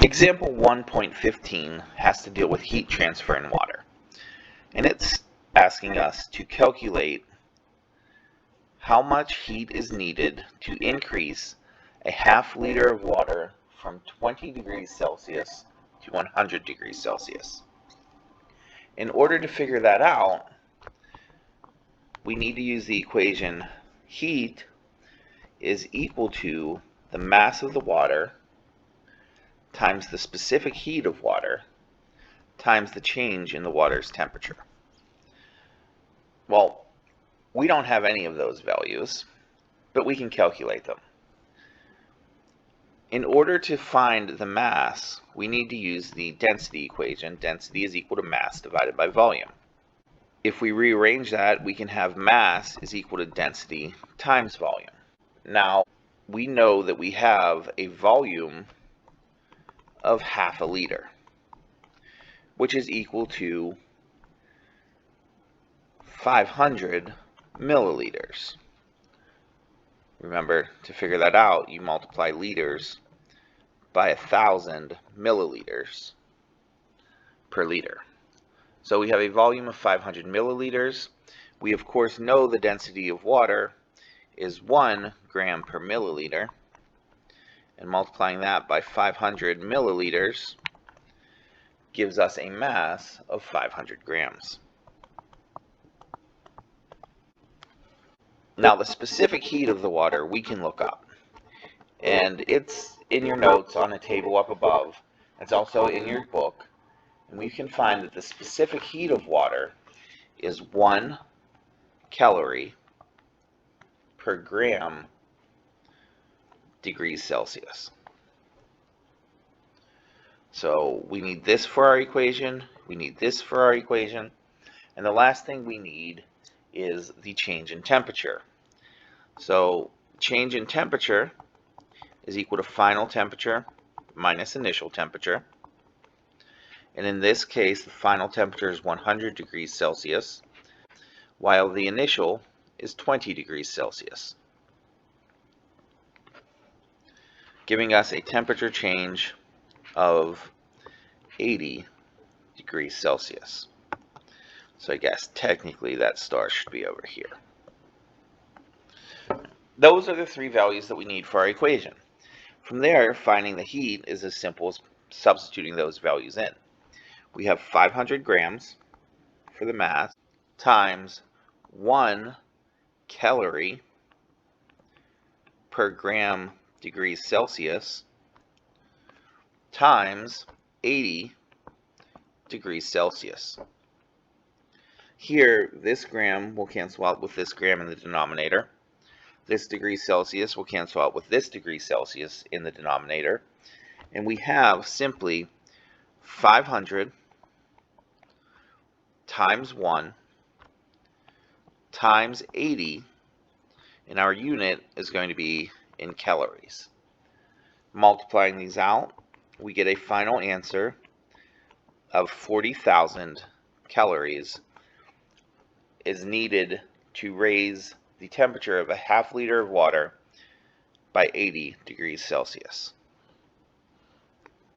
Example 1.15 has to deal with heat transfer in water, and it's asking us to calculate how much heat is needed to increase a half liter of water from 20 degrees Celsius to 100 degrees Celsius. In order to figure that out, we need to use the equation heat is equal to the mass of the water times the specific heat of water times the change in the water's temperature. Well, we don't have any of those values, but we can calculate them. In order to find the mass, we need to use the density equation. Density is equal to mass divided by volume. If we rearrange that, we can have mass is equal to density times volume. Now, we know that we have a volume of half a liter, which is equal to 500 milliliters. Remember, to figure that out, you multiply liters by 1,000 milliliters per liter. So we have a volume of 500 milliliters. We of course know the density of water is 1 gram per milliliter, and multiplying that by 500 milliliters gives us a mass of 500 grams. Now the specific heat of the water we can look up, and it's in your notes on a table up above. It's also in your book, and we can find that the specific heat of water is 1 calorie per gram degrees Celsius. So we need this for our equation, we need this for our equation, and the last thing we need is the change in temperature. So change in temperature is equal to final temperature minus initial temperature. And in this case, the final temperature is 100 degrees Celsius, while the initial is 20 degrees Celsius, giving us a temperature change of 80 degrees Celsius. So I guess technically that star should be over here. Those are the three values that we need for our equation. From there, finding the heat is as simple as substituting those values in. We have 500 grams for the mass times 1 calorie per gram degrees Celsius times 80 degrees Celsius. Here, this gram will cancel out with this gram in the denominator. This degrees Celsius will cancel out with this degrees Celsius in the denominator. And we have simply 500 times 1 times 80, and our unit is going to be in calories. Multiplying these out, we get a final answer of 40,000 calories is needed to raise the temperature of a half liter of water by 80 degrees Celsius.